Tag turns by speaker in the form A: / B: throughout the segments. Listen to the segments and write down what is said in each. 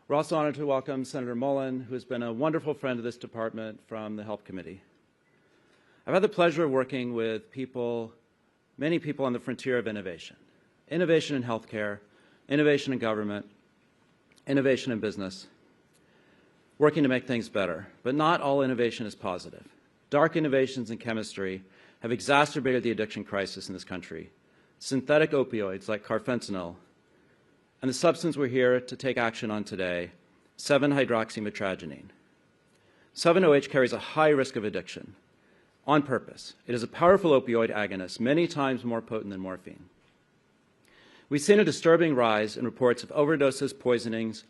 A: We're also honored to welcome Senator Mullin, who has been a wonderful friend of this department from the Health Committee. I've had the pleasure of working with many people on the frontier of innovation. Innovation in healthcare, innovation in government, innovation in business, working to make things better. But not all innovation is positive. Dark innovations in chemistry have exacerbated the addiction crisis in this country. Synthetic opioids like carfentanil, and the substance we're here to take action on today, 7-hydroxymetragenine. 7-OH carries a high risk of addiction on purpose. It is a powerful opioid agonist, many times more potent than morphine. We've seen a disturbing rise in reports of overdoses, poisonings,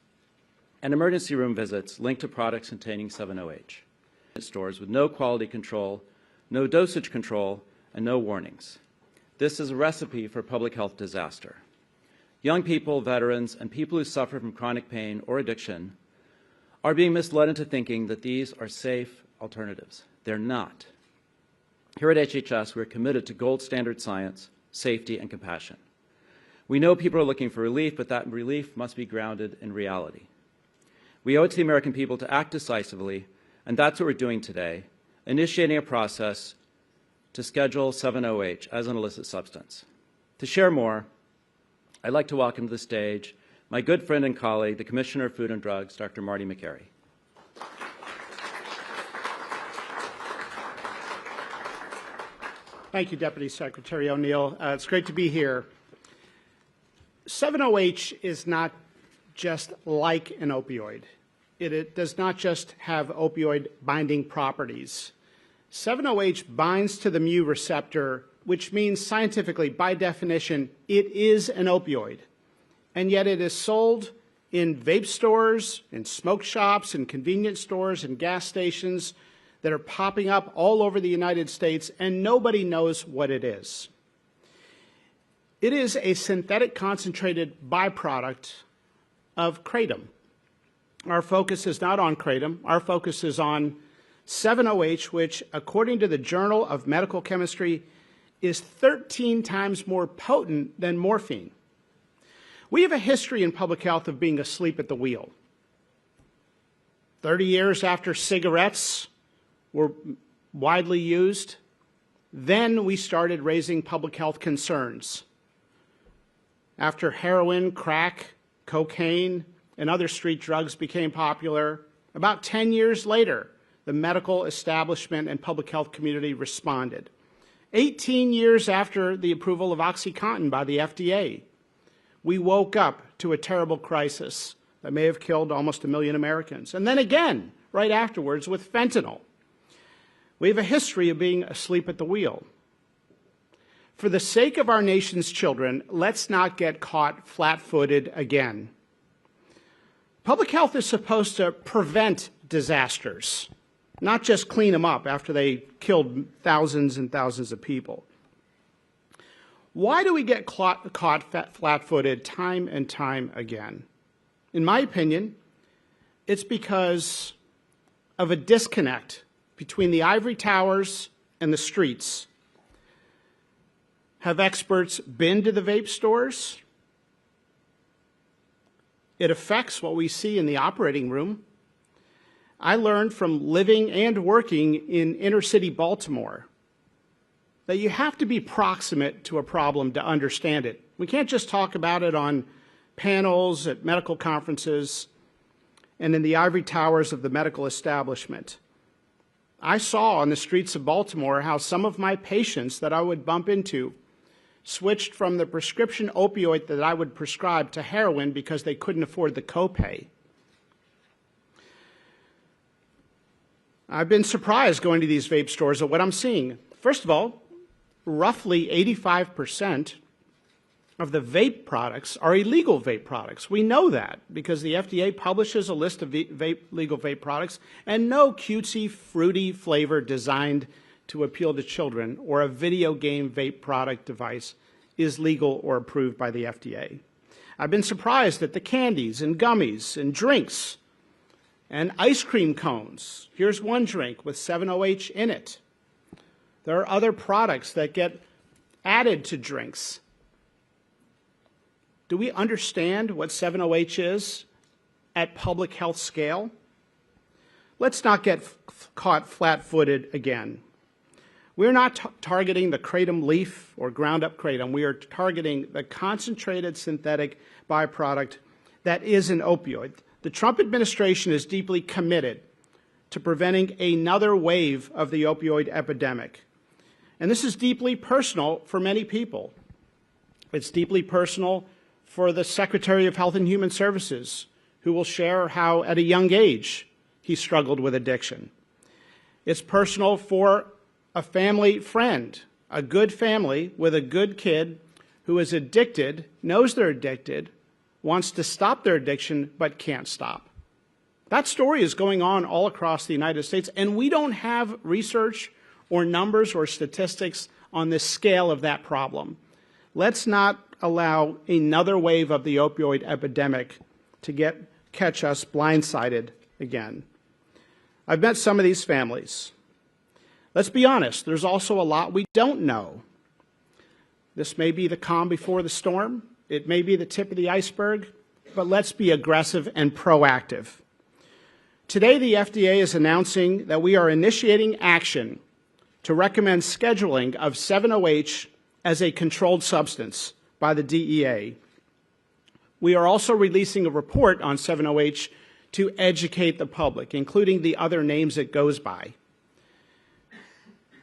A: and emergency room visits linked to products containing 7-OH. Stores with no quality control, no dosage control, and no warnings. This is a recipe for public health disaster. Young people, veterans, and people who suffer from chronic pain or addiction are being misled into thinking that these are safe alternatives. They're not. Here at HHS, we're committed to gold standard science, safety, and compassion. We know people are looking for relief, but that relief must be grounded in reality. We owe it to the American people to act decisively, and that's what we're doing today, initiating a process to schedule 7-OH as an illicit substance. To share more, I'd like to welcome to the stage my good friend and colleague, the Commissioner of Food and Drugs, Dr. Marty Makary.
B: Thank you, Deputy Secretary O'Neill. It's great to be here. 7-OH is not just like an opioid. It does not just have opioid binding properties. 7-OH binds to the mu receptor, which means scientifically, by definition, it is an opioid. And yet it is sold in vape stores, in smoke shops, in convenience stores, and gas stations that are popping up all over the United States, and nobody knows what it is. It is a synthetic concentrated byproduct of Kratom. Our focus is not on Kratom. Our focus is on 7-OH, which, according to the Journal of Medical Chemistry, is 13 times more potent than morphine. We have a history in public health of being asleep at the wheel. 30 years after cigarettes were widely used, then we started raising public health concerns. After heroin, crack, cocaine, and other street drugs became popular, about 10 years later, the medical establishment and public health community responded. 18 years after the approval of OxyContin by the FDA, we woke up to a terrible crisis that may have killed almost 1 million Americans. And then again, right afterwards, with fentanyl. We have a history of being asleep at the wheel. For the sake of our nation's children, let's not get caught flat-footed again. Public health is supposed to prevent disasters, not just clean them up after they killed thousands and thousands of people. Why do we get caught flat-footed time and time again? In my opinion, it's because of a disconnect between the ivory towers and the streets. Have experts been to the vape stores? It affects what we see in the operating room. I learned from living and working in inner-city Baltimore that you have to be proximate to a problem to understand it. We can't just talk about it on panels at medical conferences and in the ivory towers of the medical establishment. I saw on the streets of Baltimore how some of my patients that I would bump into switched from the prescription opioid that I would prescribe to heroin because they couldn't afford the copay. I've been surprised going to these vape stores at what I'm seeing. First of all, roughly 85% of the vape products are illegal vape products. We know that because the FDA publishes a list of legal vape products, and no cutesy, fruity flavor designed to appeal to children or a video game vape product device is legal or approved by the FDA. I've been surprised at the candies and gummies and drinks and ice cream cones. Here's one drink with 7-OH in it. There are other products that get added to drinks. Do we understand what 7-OH is at public health scale. Let's not get caught flat-footed again. We're not targeting the kratom leaf or ground-up kratom. We are targeting the concentrated synthetic byproduct that is an opioid. The Trump administration is deeply committed to preventing another wave of the opioid epidemic. And this is deeply personal for many people. It's deeply personal for the Secretary of Health and Human Services, who will share how at a young age he struggled with addiction. It's personal for a family friend, a good family with a good kid who is addicted, knows they're addicted, wants to stop their addiction, but can't stop. That story is going on all across the United States, and we don't have research or numbers or statistics on the scale of that problem. Let's not allow another wave of the opioid epidemic to catch us blindsided again. I've met some of these families. Let's be honest, there's also a lot we don't know. This may be the calm before the storm. It may be the tip of the iceberg, but let's be aggressive and proactive. Today, the FDA is announcing that we are initiating action to recommend scheduling of 7-OH as a controlled substance by the DEA. We are also releasing a report on 7-OH to educate the public, including the other names it goes by.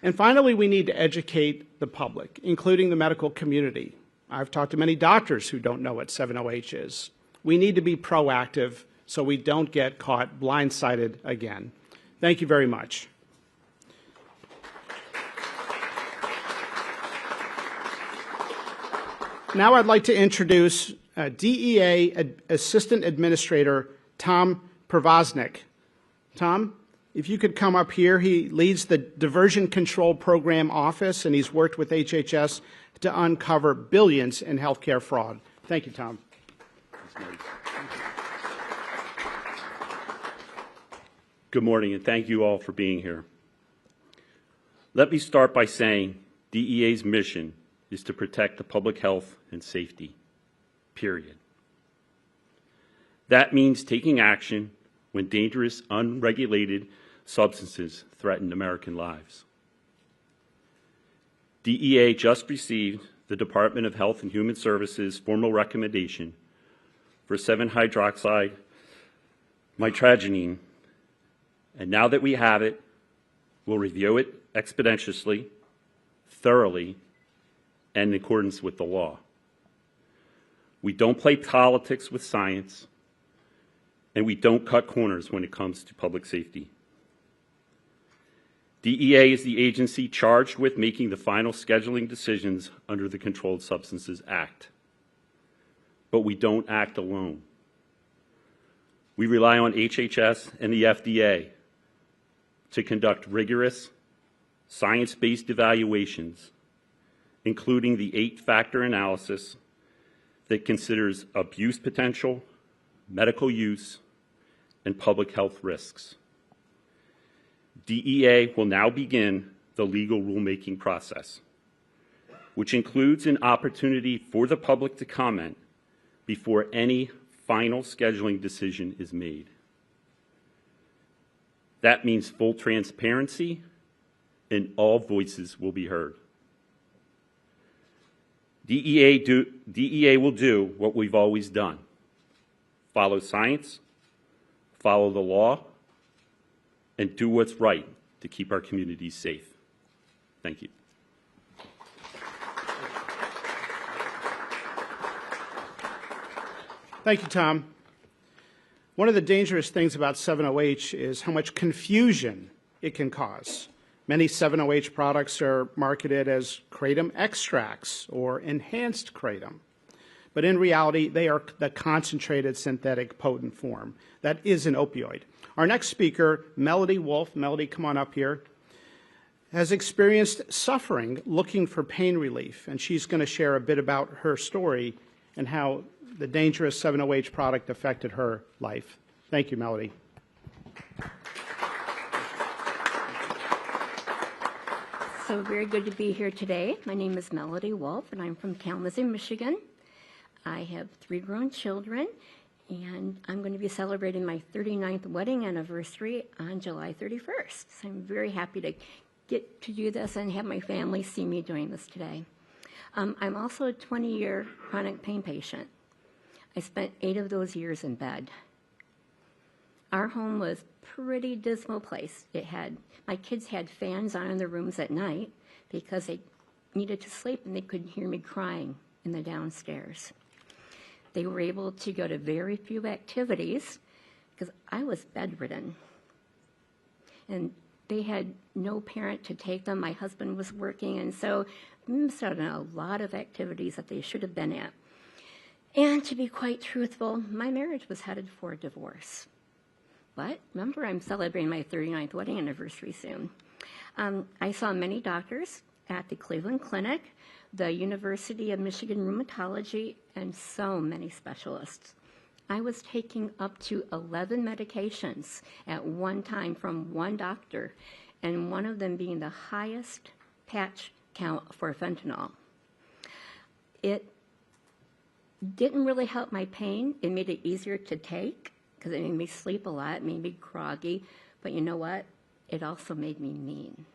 B: And finally, we need to educate the public, including the medical community. I've talked to many doctors who don't know what 7-OH is. We need to be proactive so we don't get caught blindsided again. Thank you very much. Now I'd like to introduce DEA Assistant Administrator Tom Provoznik. Tom, if you could come up here. He leads the Diversion Control Program Office, and he's worked with HHS to uncover billions in healthcare fraud. Thank you, Tom.
C: Good morning, and thank you all for being here. Let me start by saying DEA's mission is to protect the public health and safety, period. That means taking action when dangerous, unregulated substances threaten American lives. DEA just received the Department of Health and Human Services formal recommendation for 7-hydroxide mitragynine, and now that we have it, we'll review it expeditiously, thoroughly, and in accordance with the law. We don't play politics with science, and we don't cut corners when it comes to public safety. DEA is the agency charged with making the final scheduling decisions under the Controlled Substances Act. But we don't act alone. We rely on HHS and the FDA to conduct rigorous, science-based evaluations, including the 8-factor analysis that considers abuse potential, medical use, and public health risks. DEA will now begin the legal rulemaking process, which includes an opportunity for the public to comment before any final scheduling decision is made. That means full transparency, and all voices will be heard. DEA will do what we've always done: follow science, follow the law, and do what's right to keep our communities safe. Thank you.
B: Thank you, Tom. One of the dangerous things about 7-OH is how much confusion it can cause. Many 7-OH products are marketed as kratom extracts or enhanced kratom. But in reality, they are the concentrated synthetic potent form that is an opioid. Our next speaker, Melody Wolf, Melody, come on up here, has experienced suffering looking for pain relief, and she's going to share a bit about her story and how the dangerous 7-OH product affected her life. Thank you, Melody.
D: So very good to be here today. My name is Melody Wolf, and I'm from Kalamazoo, Michigan. I have 3 grown children, And I'm going to be celebrating my 39th wedding anniversary on July 31st. So I'm very happy to get to do this and have my family see me doing this today. I'm also a 20-year chronic pain patient. I spent 8 of those years in bed. Our home was a pretty dismal place. My kids had fans on in their rooms at night because they needed to sleep and they couldn't hear me crying in the downstairs. They were able to go to very few activities because I was bedridden. And they had no parent to take them. My husband was working, and so missed out on a lot of activities that they should have been at. And to be quite truthful, my marriage was headed for a divorce. But remember, I'm celebrating my 39th wedding anniversary soon. I saw many doctors at the Cleveland Clinic, the University of Michigan Rheumatology, and so many specialists. I was taking up to 11 medications at one time from one doctor, and one of them being the highest patch count for fentanyl. It didn't really help my pain. It made it easier to take because it made me sleep a lot, it made me groggy, but you know what? It also made me mean.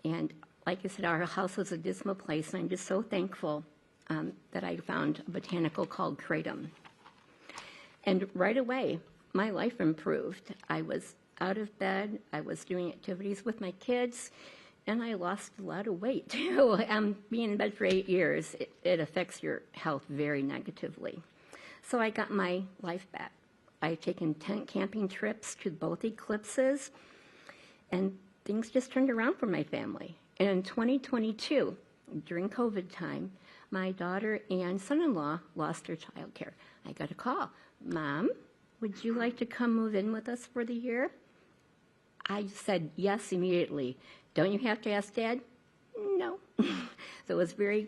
D: And like I said, our house was a dismal place, and I'm just so thankful that I found a botanical called Kratom. And right away, my life improved. I was out of bed, I was doing activities with my kids, and I lost a lot of weight too. Being in bed for 8 years, it affects your health very negatively. So I got my life back. I've taken tent camping trips to both eclipses, and things just turned around for my family. And in 2022, during COVID time, my daughter and son-in-law lost their child care. I got a call. Mom, would you like to come move in with us for the year? I said yes immediately. Don't you have to ask Dad? No. So it was very,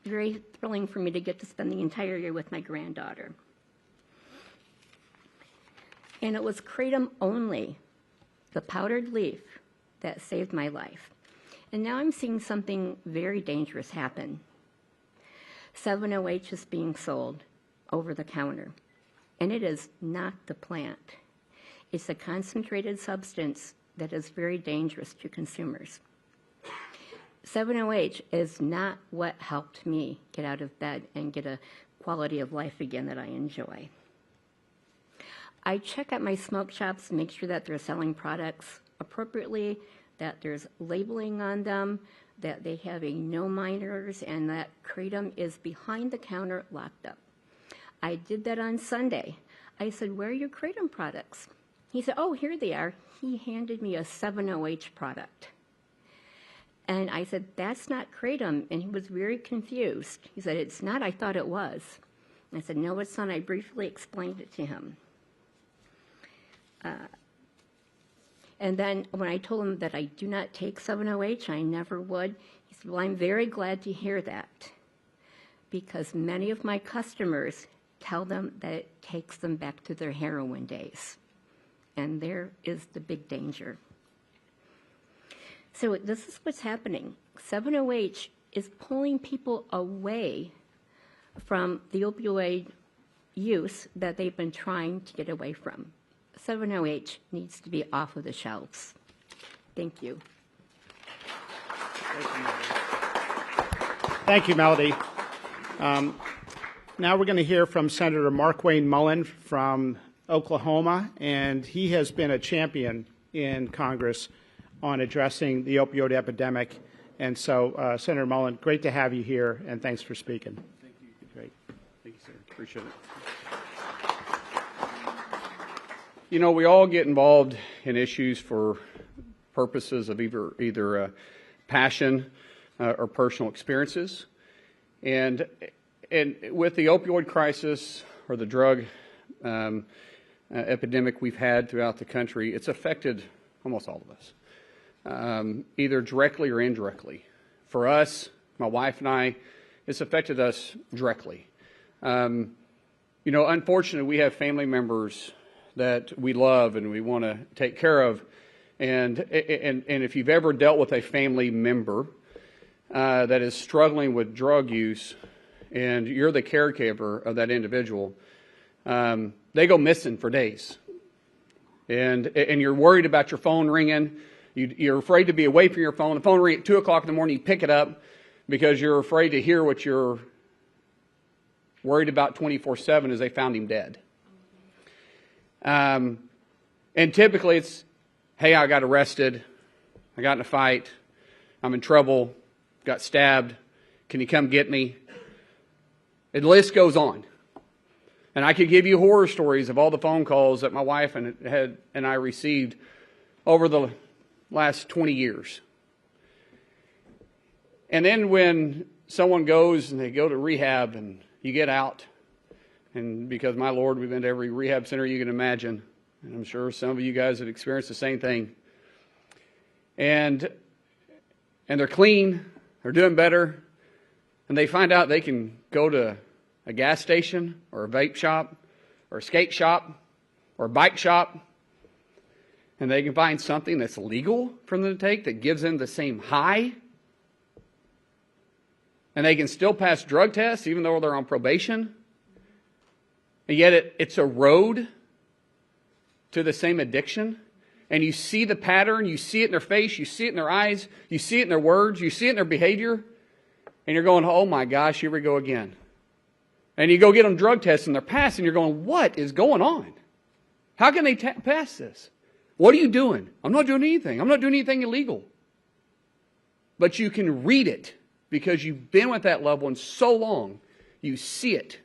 D: very thrilling for me to get to spend the entire year with my granddaughter. And it was Kratom only, the powdered leaf, that saved my life. And now I'm seeing something very dangerous happen. 7-OH is being sold over the counter, and it is not the plant. It's a concentrated substance that is very dangerous to consumers. 7-OH is not what helped me get out of bed and get a quality of life again that I enjoy. I check out my smoke shops to make sure that they're selling products appropriately, that there's labeling on them, that they have a no minors, and that Kratom is behind the counter locked up. I did that on Sunday. I said, where are your Kratom products? He said, oh, here they are. He handed me a 7-OH product. And I said, that's not Kratom. And he was very confused. He said, it's not. I thought it was. I said, no, it's not. I briefly explained it to him. And then when I told him that I do not take 7-OH, I never would, he said, well, I'm very glad to hear that, because many of my customers tell them that it takes them back to their heroin days. And there is the big danger. So this is what's happening. 7-OH is pulling people away from the opioid use that they've been trying to get away from. 7-OH needs to be off of the shelves. Thank you.
B: Thank you, Melody. Now we're going to hear from Senator Markwayne Mullin from Oklahoma, and he has been a champion in Congress on addressing the opioid epidemic. And so, Senator Mullin, great to have you here, and thanks for speaking.
C: Thank you.
B: Great.
C: Thank you, sir. Appreciate it. You know, we all get involved in issues for purposes of either passion or personal experiences. And with the opioid crisis or the drug epidemic we've had throughout the country, it's affected almost all of us, either directly or indirectly. For us, my wife and I, it's affected us directly. You know, unfortunately, we have family members that we love and we want to take care of. And if you've ever dealt with a family member that is struggling with drug use and you're the caregiver of that individual,
E: they go missing for days. And you're worried about your phone ringing. You're afraid to be away from your phone. The phone rings at 2 o'clock in the morning, you pick it up because you're afraid to hear what you're worried about 24/7 is they found him dead. And typically it's, hey, I got arrested. I got in a fight. I'm in trouble. Got stabbed. Can you come get me? And the list goes on. And I could give you horror stories of all the phone calls that my wife and I received over the last 20 years. And then when someone goes and they go to rehab and you get out, and because, my Lord, we've been to every rehab center you can imagine, and I'm sure some of you guys have experienced the same thing. And they're clean, they're doing better, and they find out they can go to a gas station or a vape shop or a skate shop or a bike shop, and they can find something that's legal for them to take that gives them the same high, and they can still pass drug tests even though they're on probation, and yet it's a road to the same addiction. And you see the pattern, you see it in their face, you see it in their eyes, you see it in their words, you see it in their behavior, and you're going, oh my gosh, here we go again. And you go get them drug tests and they're passing, you're going, what is going on? How can they pass this? What are you doing? I'm not doing anything. I'm not doing anything illegal. But you can read it because you've been with that loved one so long, you see it,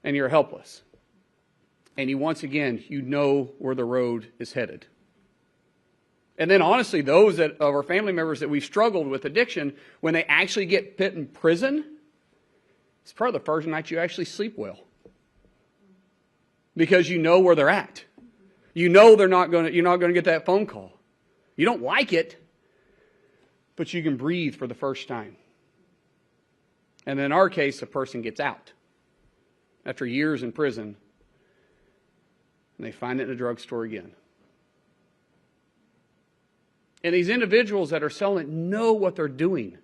E: and you're helpless. And once again, you know where the road is headed. And then honestly, those of our family members that we've struggled with addiction, when they actually get put in prison, it's probably the first night you actually sleep well. Because you know where they're at. You know you're not going to get that phone call. You don't like it, but you can breathe for the first time. And in our case, a person gets out after years in prison, and they find it in a drugstore again. And these individuals that are selling it know what they're doing.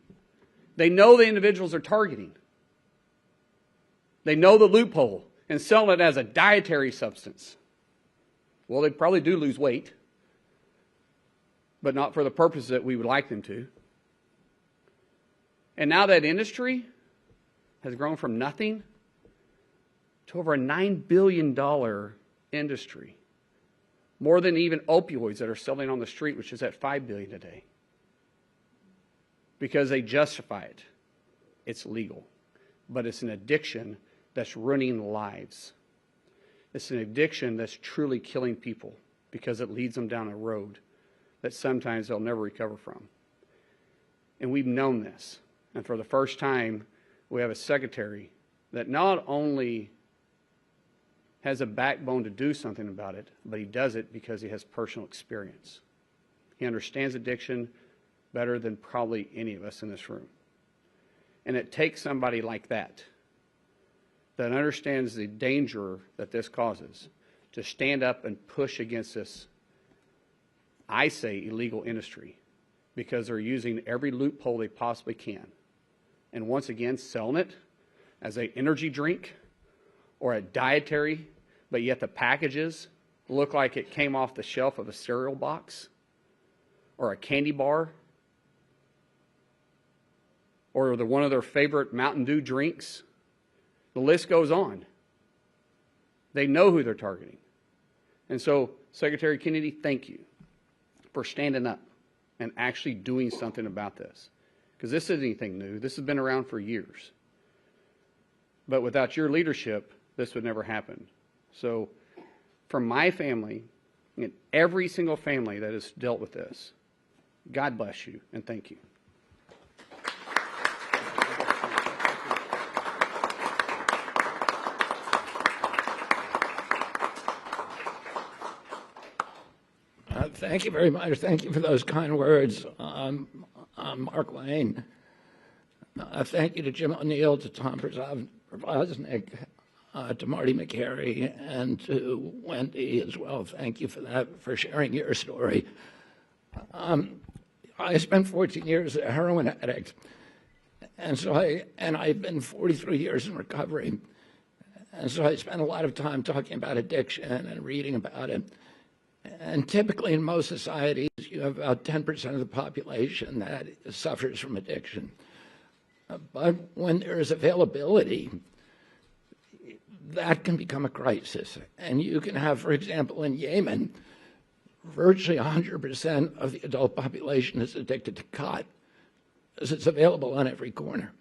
E: They know the individuals they're targeting. They know the loophole and selling it as a dietary substance. Well, they probably do lose weight, but not for the purposes that we would like them to. And now that industry has grown from nothing to over a $9 billion industry. More than even opioids that are selling on the street, which is at $5 billion a day. Because they justify it. It's legal. But it's an addiction that's ruining lives. It's an addiction that's truly killing people because it leads them down a road that sometimes they'll never recover from. And we've known this. And for the first time, we have a secretary that not only has a backbone to do something about it, but he does it because he has personal experience. He understands addiction better than probably any of us in this room. And it takes somebody like that understands the danger that this causes to stand up and push against this, I say, illegal industry, because they're using every loophole they possibly can. And once again, selling it as an energy drink or a dietary, but yet the packages look like it came off the shelf of a cereal box or a candy bar or one of their favorite Mountain Dew drinks. The list goes on. They know who they're targeting. And so, Secretary Kennedy, thank you for standing up and actually doing something about this. Because this isn't anything new. This has been around for years. But without your leadership, this would never happen. So, for my family and every single family that has dealt with this, God bless you and thank you.
F: Thank you very much. Thank you for those kind words. Markwayne. Thank you to Jim O'Neill, to Tom Przosnik, to Marty Makary, and to Wendy as well. Thank you for that, for sharing your story. I spent 14 years a heroin addict, and I've been 43 years in recovery. And so I spent a lot of time talking about addiction and reading about it. And typically in most societies, you have about 10% of the population that suffers from addiction. But when there is availability, that can become a crisis. And you can have, for example, in Yemen, virtually 100% of the adult population is addicted to khat, because it's available on every corner.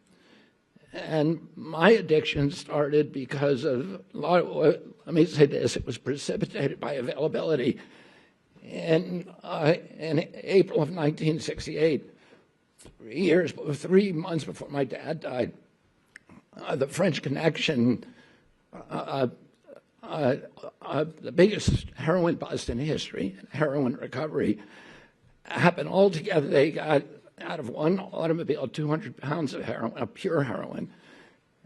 F: And my addiction started because of, let me say this, it was precipitated by availability. In April of 1968, 3 months before my dad died, the French Connection, the biggest heroin bust in history, heroin recovery, happened all together. They got out of one automobile 200 pounds of heroin, of pure heroin,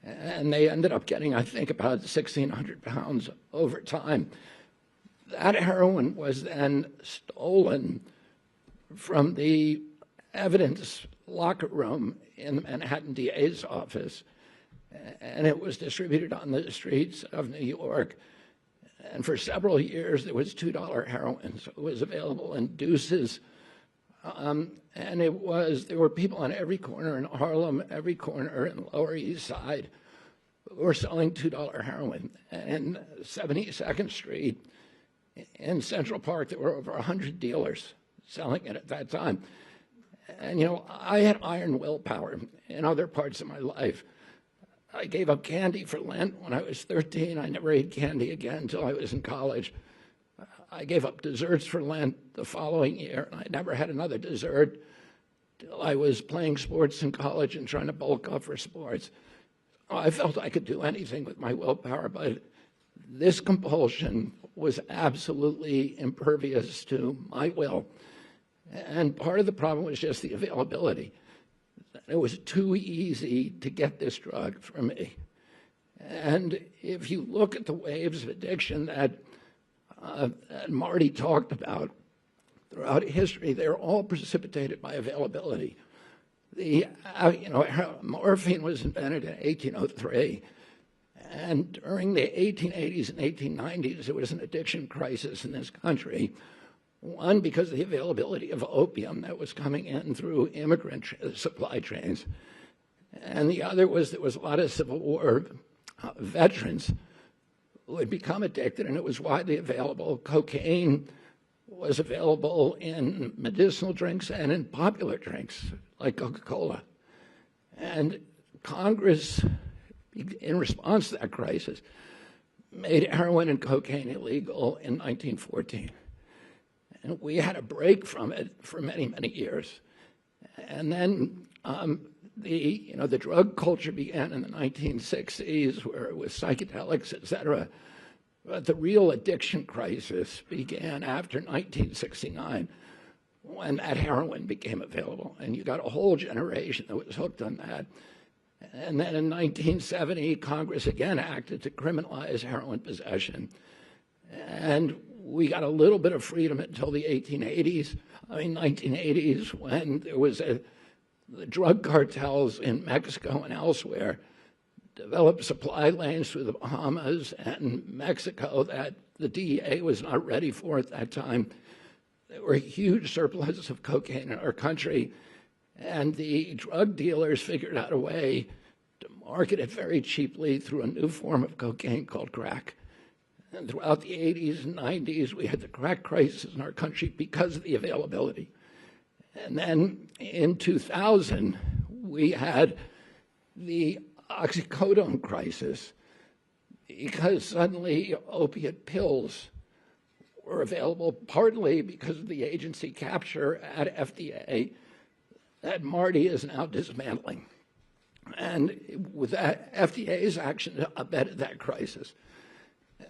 F: and they ended up getting, I think, about 1,600 pounds over time. That heroin was then stolen from the evidence locker room in the Manhattan DA's office, and it was distributed on the streets of New York. And for several years, there was $2 heroin, so it was available in deuces. And there were people on every corner in Harlem, every corner in the Lower East Side, who were selling $2 heroin. And 72nd Street in Central Park, there were over 100 dealers selling it at that time. And, you know, I had iron willpower in other parts of my life. I gave up candy for Lent when I was 13. I never ate candy again until I was in college. I gave up desserts for Lent the following year, and I never had another dessert till I was playing sports in college and trying to bulk up for sports. I felt I could do anything with my willpower, but this compulsion was absolutely impervious to my will. And part of the problem was just the availability. It was too easy to get this drug for me. And if you look at the waves of addiction that Marty talked about throughout history, they're all precipitated by availability. Morphine was invented in 1803, and during the 1880s and 1890s, there was an addiction crisis in this country. One, because of the availability of opium that was coming in through immigrant supply chains. And the other was there was a lot of Civil War veterans who had become addicted, and it was widely available. Cocaine was available in medicinal drinks and in popular drinks like Coca-Cola. And Congress, in response to that crisis, made heroin and cocaine illegal in 1914. And we had a break from it for many, many years. And then the drug culture began in the 1960s, where it was psychedelics, et cetera. But the real addiction crisis began after 1969, when that heroin became available. And you got a whole generation that was hooked on that. And then in 1970, Congress again acted to criminalize heroin possession. And we got a little bit of freedom until the 1980s, when there was the drug cartels in Mexico and elsewhere developed supply lanes through the Bahamas and Mexico that the DEA was not ready for at that time. There were huge surpluses of cocaine in our country, and the drug dealers figured out a way to market it very cheaply through a new form of cocaine called crack. And throughout the 80s and 90s, we had the crack crisis in our country because of the availability. And then in 2000, we had the oxycodone crisis because suddenly opiate pills were available, partly because of the agency capture at FDA that Marty is now dismantling. And with that, FDA's action abetted that crisis.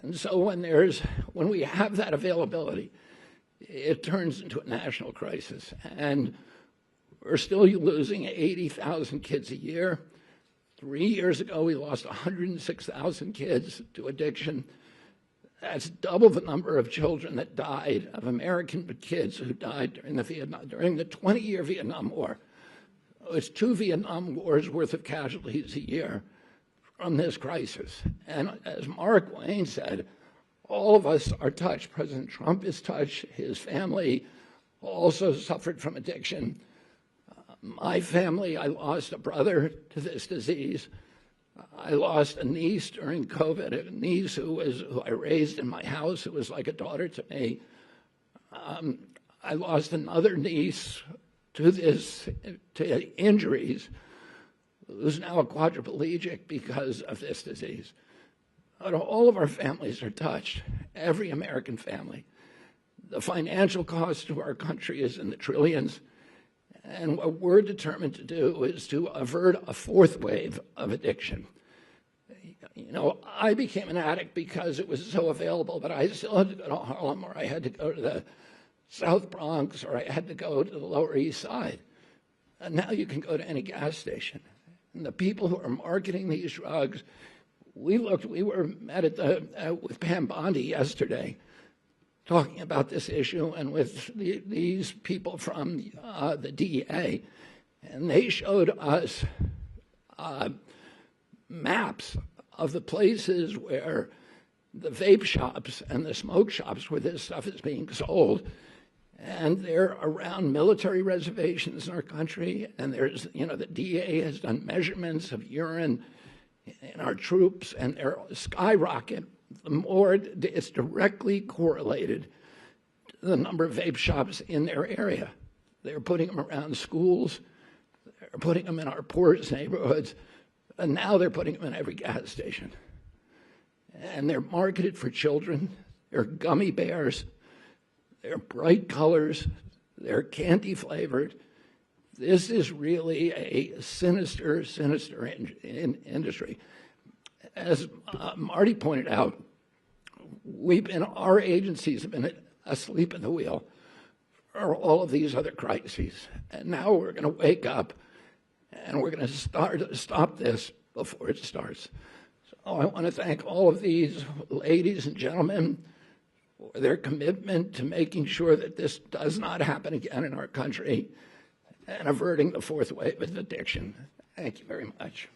F: And so when we have that availability, it turns into a national crisis. And we're still losing 80,000 kids a year. 3 years ago, we lost 106,000 kids to addiction. That's double the number of children that died, of American kids who died during the 20-year Vietnam War. It's 2 Vietnam Wars worth of casualties a year from this crisis. And as Markwayne said, all of us are touched. President Trump is touched. His family also suffered from addiction. My family, I lost a brother to this disease. I lost a niece during COVID, a niece who I raised in my house, who was like a daughter to me. I lost another niece to injuries, who's now a quadriplegic because of this disease. But all of our families are touched, every American family. The financial cost to our country is in the trillions, and what we're determined to do is to avert a fourth wave of addiction. You know, I became an addict because it was so available, but I still had to go to Harlem, or I had to go to the South Bronx, or I had to go to the Lower East Side. And now you can go to any gas station. And the people who are marketing these drugs, we were met with Pam Bondi yesterday talking about this issue, and with these people from the DEA, and they showed us maps of the places where the vape shops and the smoke shops where this stuff is being sold. And they're around military reservations in our country, and there's, you know, the DEA has done measurements of urine in our troops, and they're skyrocket. The more it's directly correlated to the number of vape shops in their area. They're putting them around schools, they're putting them in our poorest neighborhoods, and now they're putting them in every gas station. And they're marketed for children. They're gummy bears. They're bright colors. They're candy flavored. This is really a sinister, sinister industry. As Marty pointed out, our agencies have been asleep at the wheel for all of these other crises. And now we're going to wake up and we're going to stop this before it starts. So I want to thank all of these ladies and gentlemen for their commitment to making sure that this does not happen again in our country and averting the fourth wave of addiction. Thank you very much.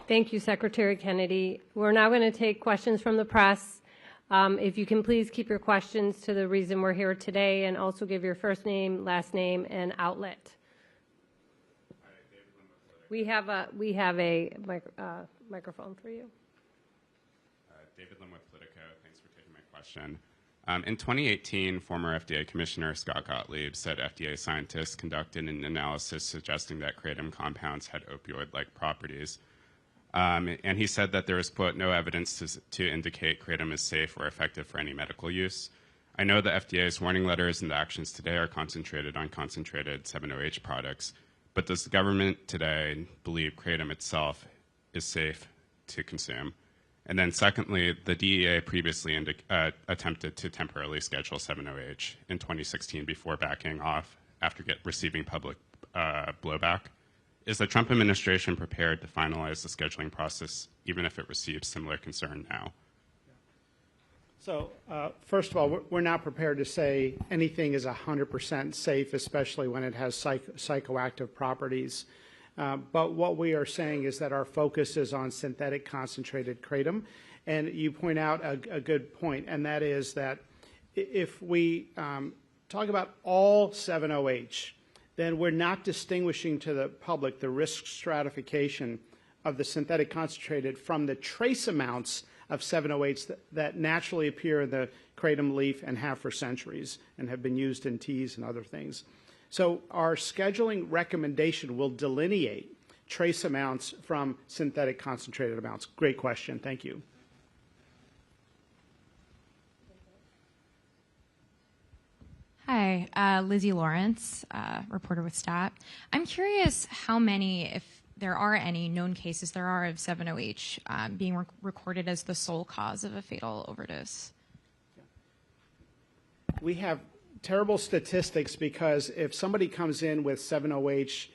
G: Thank you, Secretary Kennedy. We're now going to take questions from the press. If you can please keep your questions to the reason we're here today, and also give your first name, last name, and outlet. We have a microphone for you.
H: David Lim with Politico. Thanks for taking my question. In 2018, former FDA Commissioner Scott Gottlieb said FDA scientists conducted an analysis suggesting that kratom compounds had opioid-like properties. And he said that there is, quote, no evidence to indicate kratom is safe or effective for any medical use. I know the FDA's warning letters and the actions today are concentrated on concentrated 7-OH products, but does the government today believe kratom itself is safe to consume? And then secondly, the DEA previously attempted to temporarily schedule 7-OH in 2016 before backing off after receiving public blowback. Is the Trump administration prepared to finalize the scheduling process, even if it receives similar concern now?
B: So, first of all, we're not prepared to say anything is 100% safe, especially when it has psychoactive properties. But what we are saying is that our focus is on synthetic concentrated kratom. And you point out a good point, and that is that if we talk about all 7-OH, then we're not distinguishing to the public the risk stratification of the synthetic concentrated from the trace amounts of 7-OH that naturally appear in the kratom leaf and have for centuries and have been used in teas and other things. So our scheduling recommendation will delineate trace amounts from synthetic concentrated amounts. Great question. Thank you.
I: Hi, Lizzie Lawrence, reporter with STAT. I'm curious how many, if there are any known cases there are of 7-OH being recorded as the sole cause of a fatal overdose.
B: We have terrible statistics because if somebody comes in with 7-OH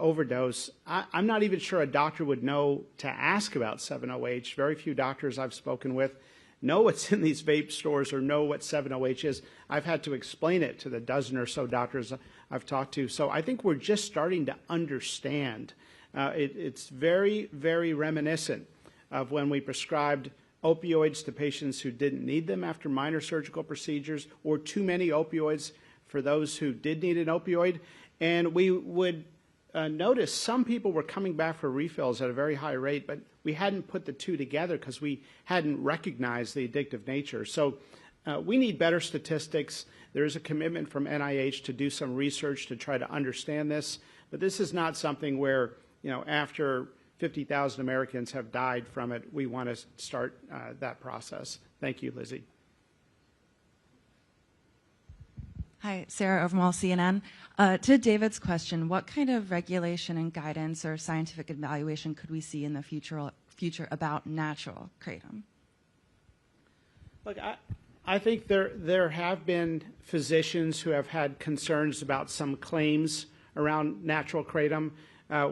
B: overdose, I'm not even sure a doctor would know to ask about 7-OH. Very few doctors I've spoken with know what's in these vape stores or know what 7-OH is. I've had to explain it to the dozen or so doctors I've talked to. So I think we're just starting to understand. It's very, very reminiscent of when we prescribed opioids to patients who didn't need them after minor surgical procedures, or too many opioids for those who did need an opioid. And we would notice some people were coming back for refills at a very high rate, but we hadn't put the two together because we hadn't recognized the addictive nature. So we need better statistics. There is a commitment from NIH to do some research to try to understand this, but this is not something where, after 50,000 Americans have died from it, we want to start that process. Thank you, Lizzie.
J: Hi, Sarah Overmall, CNN. To David's question, what kind of regulation and guidance or scientific evaluation could we see in the future about natural kratom?
B: Look, I think there have been physicians who have had concerns about some claims around natural kratom.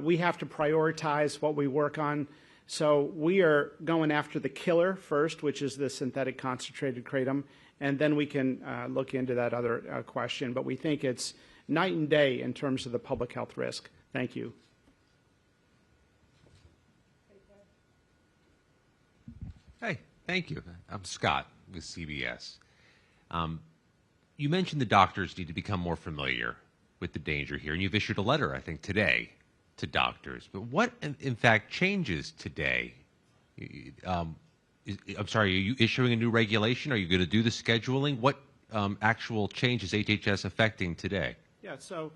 B: We have to prioritize what we work on. So we are going after the killer first, which is the synthetic concentrated kratom, and then we can look into that other question. But we think it's night and day in terms of the public health risk. Thank you.
K: Hey, thank you. I'm Scott with CBS. You mentioned the doctors need to become more familiar with the danger here, and you've issued a letter, I think, today to doctors. But what, in fact, changes today? I'm sorry, are you issuing a new regulation? Are you going to do the scheduling? What actual change is HHS affecting today?
B: Yeah, so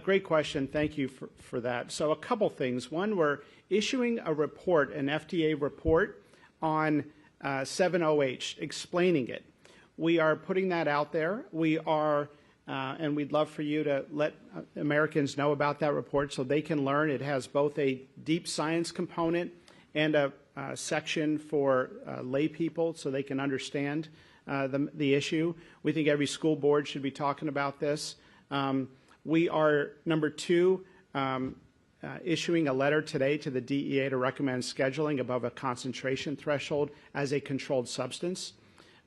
B: great question. Thank you for that. So a couple things. One, we're issuing a report, an FDA report on 7-OH, explaining it. We are putting that out there. We are, and we'd love for you to let Americans know about that report so they can learn. It has both a deep science component and a section for lay people so they can understand the issue. We think every school board should be talking about this. We are, number two, issuing a letter today to the DEA to recommend scheduling above a concentration threshold as a controlled substance.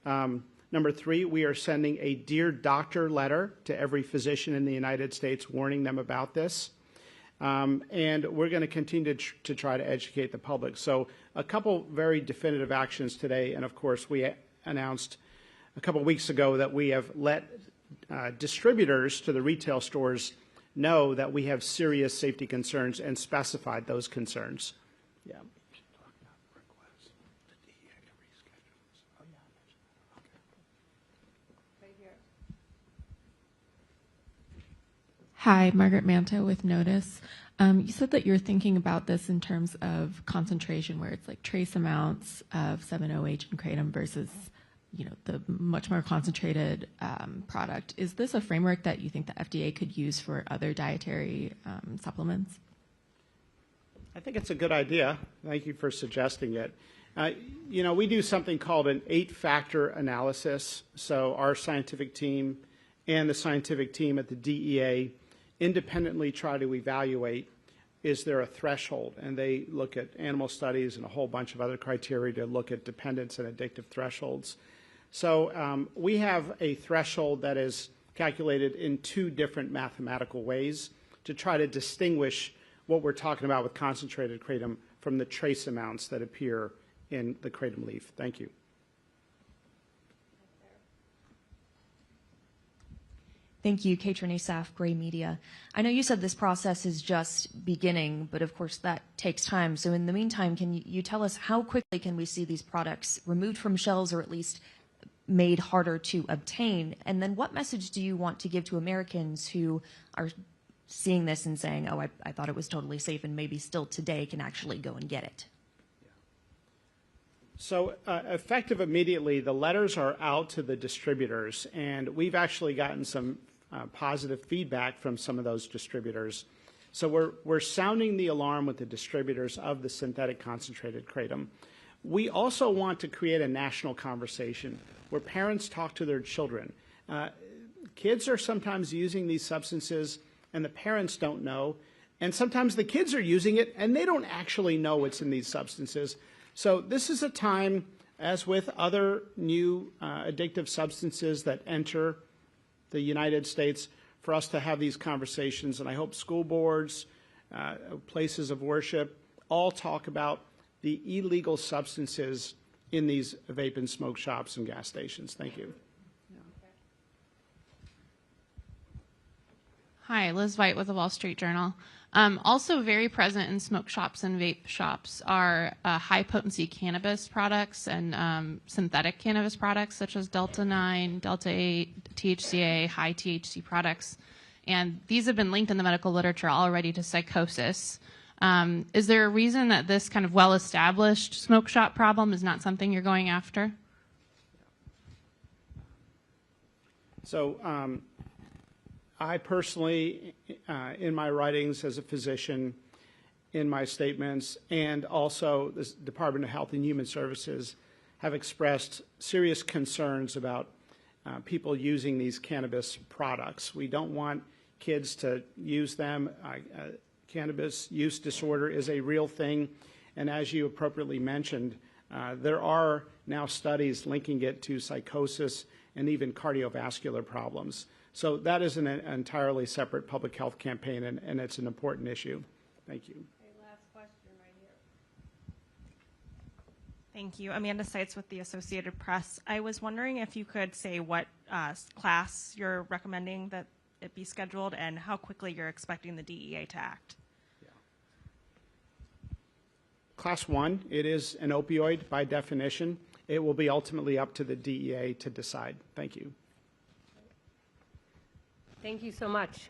B: Number three, we are sending a Dear Doctor letter to every physician in the United States warning them about this. And we're going to continue to try to educate the public. So a couple very definitive actions today. And of course, we announced a couple weeks ago that we have let distributors to the retail stores know that we have serious safety concerns and specified those concerns. Yeah.
L: Hi, Margaret Manta with Notice. You said that you're thinking about this in terms of concentration, where it's like trace amounts of 7-OH and kratom versus, the much more concentrated product. Is this a framework that you think the FDA could use for other dietary supplements?
B: I think it's a good idea. Thank you for suggesting it. We do something called an 8-factor analysis. So our scientific team and the scientific team at the DEA independently try to evaluate, is there a threshold? And they look at animal studies and a whole bunch of other criteria to look at dependence and addictive thresholds. So we have a threshold that is calculated in 2 different mathematical ways to try to distinguish what we're talking about with concentrated kratom from the trace amounts that appear in the kratom leaf. Thank you.
M: Thank you, Katrin Asaf, Gray Media. I know you said this process is just beginning, but of course that takes time. So in the meantime, can you tell us how quickly can we see these products removed from shelves or at least made harder to obtain? And then what message do you want to give to Americans who are seeing this and saying, oh, I thought it was totally safe and maybe still today can actually go and get it?
B: So effective immediately, the letters are out to the distributors, and we've actually gotten some positive feedback from some of those distributors. So we're sounding the alarm with the distributors of the synthetic concentrated kratom. We also want to create a national conversation where parents talk to their children. Kids are sometimes using these substances, and the parents don't know. And sometimes the kids are using it, and they don't actually know what's in these substances. So this is a time as with other new addictive substances that enter the United States, for us to have these conversations. And I hope school boards, places of worship, all talk about the illegal substances in these vape and smoke shops and gas stations. Thank you.
N: Hi, Liz White with the Wall Street Journal. Also very present in smoke shops and vape shops are high-potency cannabis products and synthetic cannabis products such as Delta-9, Delta-8, THCA, high THC products. And these have been linked in the medical literature already to psychosis. Is there a reason that this kind of well-established smoke shop problem is not something you're going after?
B: So I personally, in my writings as a physician, in my statements, and also the Department of Health and Human Services, have expressed serious concerns about people using these cannabis products. We don't want kids to use them. Cannabis use disorder is a real thing, and as you appropriately mentioned, there are now studies linking it to psychosis and even cardiovascular problems. So that is an entirely separate public health campaign, and it's an important issue. Thank you.
G: Okay, last question right here.
O: Thank you. Amanda Seitz with the Associated Press. I was wondering if you could say what class you're recommending that it be scheduled and how quickly you're expecting the DEA to act.
B: Class 1, it is an opioid by definition. It will be ultimately up to the DEA to decide. Thank you.
G: Thank you so much.